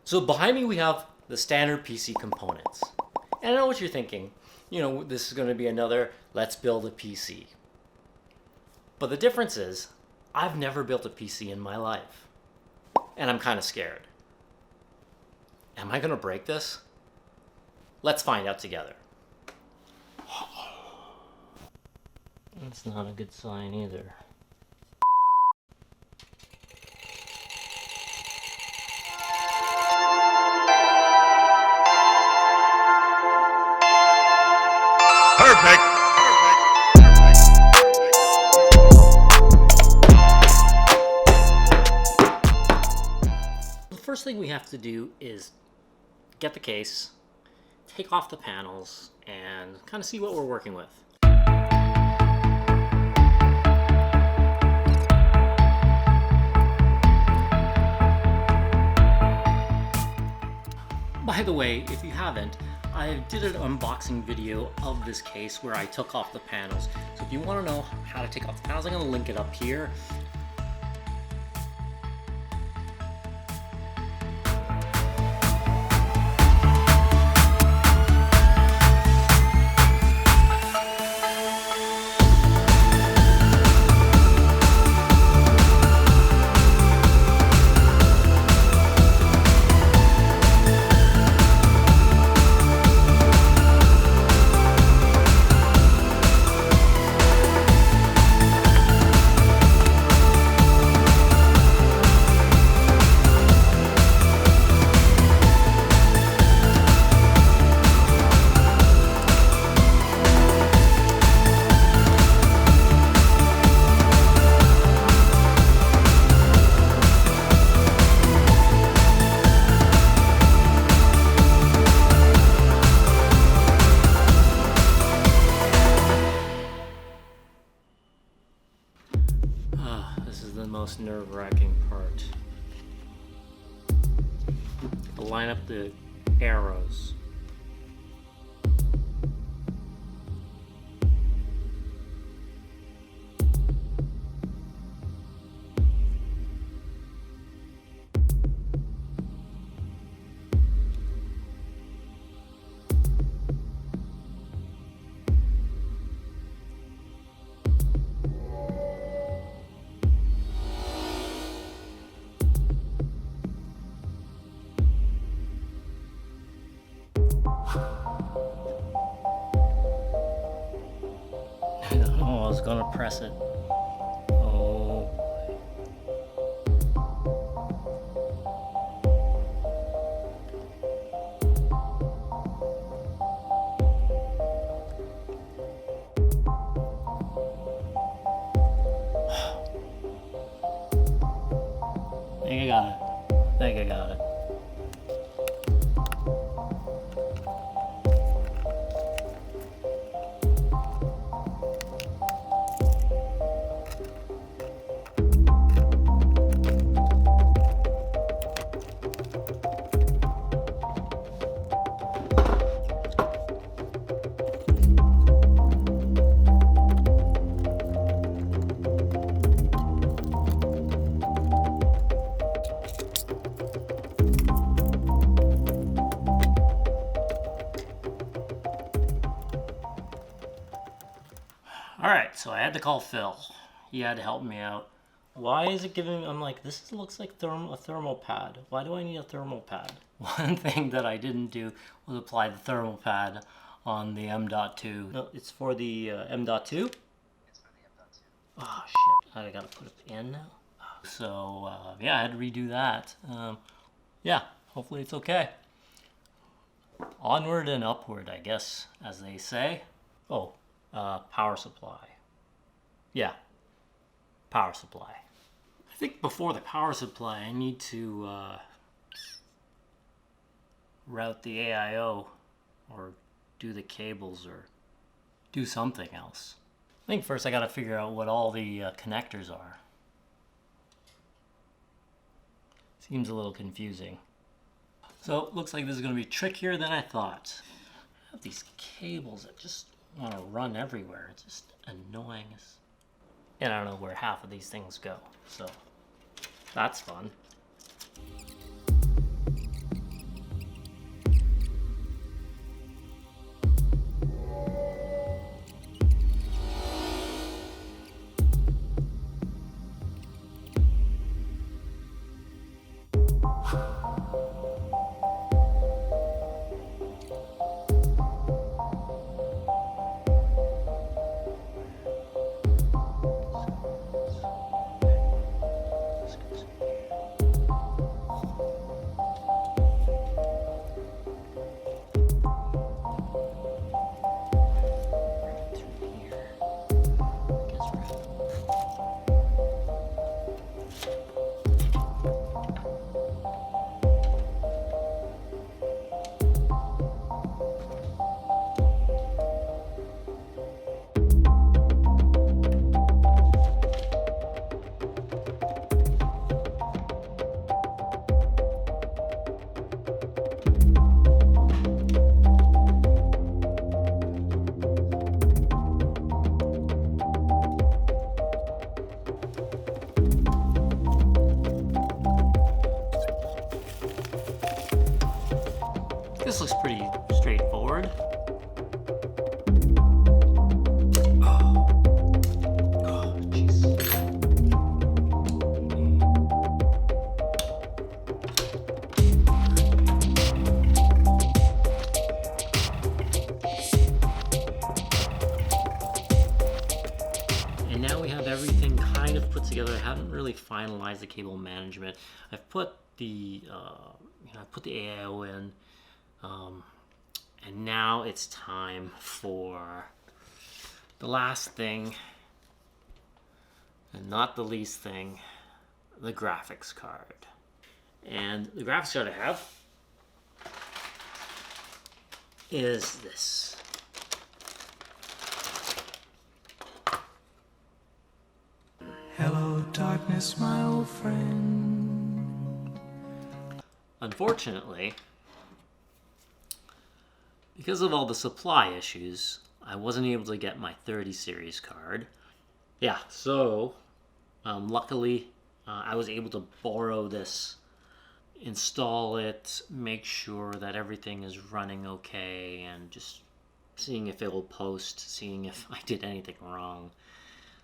So behind me we have the standard PC components. And I know what you're thinking. You know, this is going to be another let's build a PC. But the difference is, I've never built a PC in my life. And I'm kind of scared. Am I going to break this? Let's find out together. That's not a good sign either. Perfect. The first thing we have to do is get the case, take off the panels, and kind of see what we're working with. By the way, if you haven't, I did an unboxing video of this case where I took off the panels. So if you want to know how to take off the panels, I'm going to link it up here. This is the most nerve-wracking part. To line up the arrows. Oh, I was gonna press it. Oh. I think I got it. I think I got it. Alright, so I had to call Phil. He had to help me out. Why is it giving me, I'm like, this looks like a thermal pad. Why do I need a thermal pad? One thing that I didn't do was apply the thermal pad on the M.2. No, it's for the M.2? It's for the M.2. Oh shit, I gotta put it in now? So, yeah, I had to redo that. Yeah, hopefully it's okay. Onward and upward, I guess, as they say. Oh, power supply. Yeah, power supply. I think before the power supply, I need to route the AIO or do the cables or do something else. I think first I gotta figure out what all the connectors are. Seems a little confusing. So it looks like this is gonna be trickier than I thought. I have these cables that just want to run everywhere. It's just annoying. And I don't know where half of these things go, so that's fun. This looks pretty straightforward. And now we have everything kind of put together. I haven't really finalized the cable management. I've put the I put the AIO in, and now it's time for the last thing, and not the least thing, the graphics card. And the graphics card I have is this. Hello, darkness, my old friend. Unfortunately, because of all the supply issues, I wasn't able to get my 30 series card. Yeah, so luckily I was able to borrow this, install it, make sure that everything is running okay, and just seeing if it will post, seeing if I did anything wrong.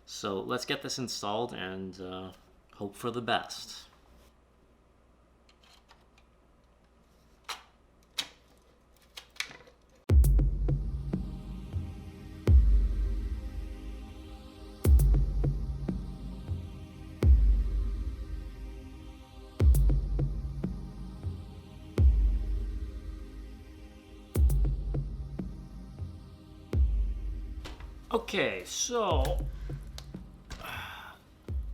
So let's get this installed and hope for the best. Okay, so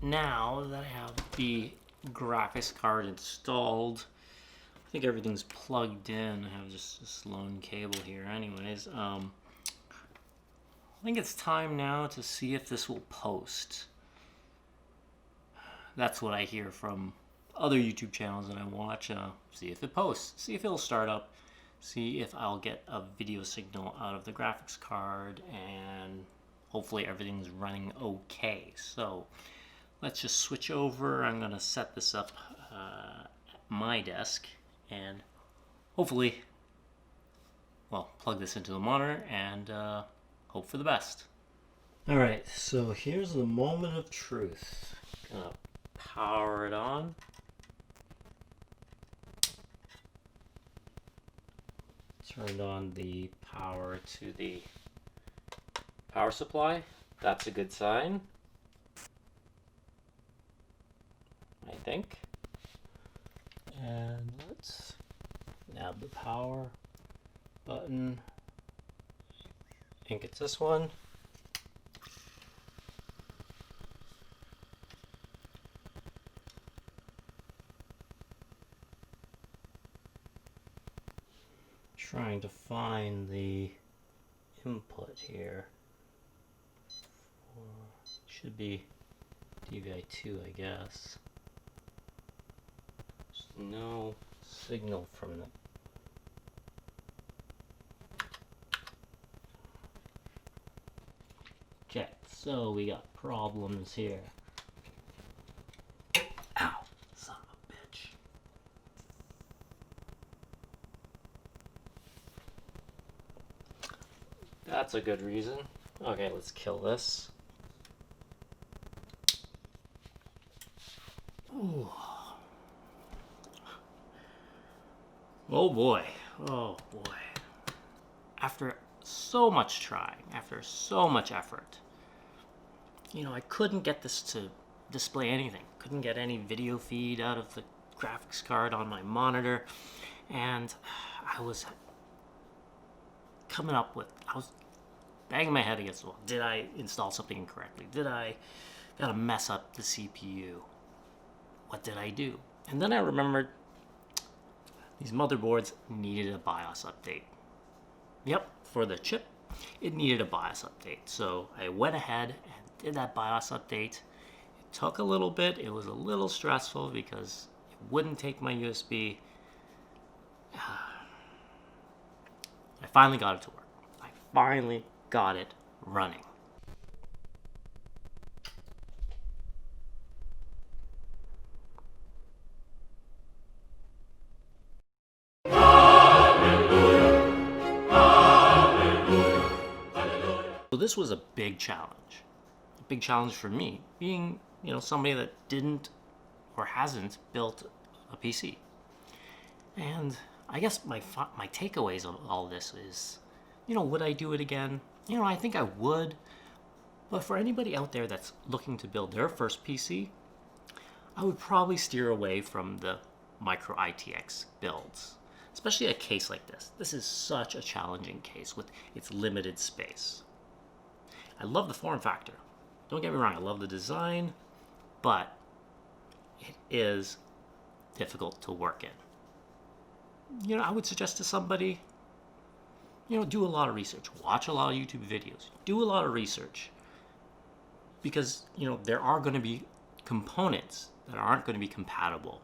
now that I have the graphics card installed, I think everything's plugged in. I have just this lone cable here anyways. I think it's time now to see if this will post. That's what I hear from other YouTube channels that I watch. See if it posts, see if it'll start up, see if I'll get a video signal out of the graphics card, and hopefully everything's running okay. So let's just switch over. I'm gonna set this up at my desk and hopefully, well, plug this into the monitor and hope for the best. All right, so here's the moment of truth. Gonna power it on. Turned on the power to the power supply. That's a good sign, I think. And let's nab the power button. I think it's this one. Trying to find the input here. Should be DVI2, I guess. There's no signal from the... Okay, so we got problems here. Ow, son of a bitch. That's a good reason. Okay, let's kill this. Ooh. Oh boy. Oh boy. After so much trying, after so much effort, you know, I couldn't get this to display anything. Couldn't get any video feed out of the graphics card on my monitor. And I was coming up with, I was banging my head against the wall. Did I install something incorrectly? Did I gotta mess up the CPU? What did I do? And then I remembered these motherboards needed a BIOS update. Yep, for the chip, it needed a BIOS update. So I went ahead and did that BIOS update. It took a little bit. It was a little stressful because it wouldn't take my USB. I finally got it to work. I finally got it running. So this was a big challenge for me, being, somebody that didn't or hasn't built a PC. And I guess my takeaways of all this is, would I do it again? I think I would. But for anybody out there that's looking to build their first PC, I would probably steer away from the micro ITX builds, especially a case like this. This is such a challenging case with its limited space. I love the form factor. Don't get me wrong, I love the design, but it is difficult to work in. I would suggest to somebody, do a lot of research, watch a lot of YouTube videos, do a lot of research, because, there are going to be components that aren't going to be compatible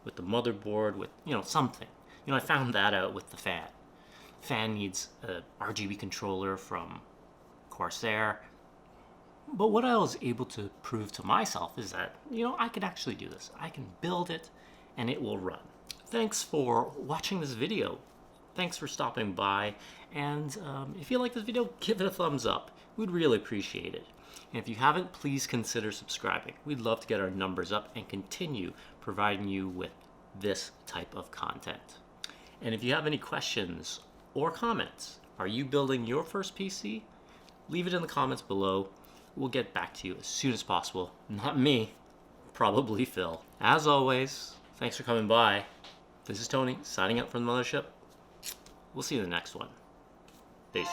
with the motherboard, with, something. I found that out with the fan. Fan needs a RGB controller from Corsair. But what I was able to prove to myself is that, I can actually do this. I can build it and it will run. Thanks for watching this video. Thanks for stopping by. And if you like this video, give it a thumbs up. We'd really appreciate it. And if you haven't, please consider subscribing. We'd love to get our numbers up and continue providing you with this type of content. And if you have any questions or comments, are you building your first PC? Leave it in the comments below. We'll get back to you as soon as possible. Not me, probably Phil. As always, thanks for coming by. This is Tony, signing out from the Mothership. We'll see you in the next one. Peace.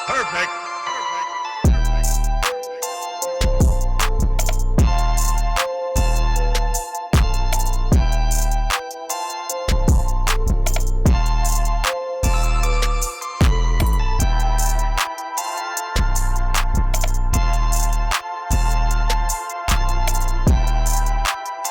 Perfect.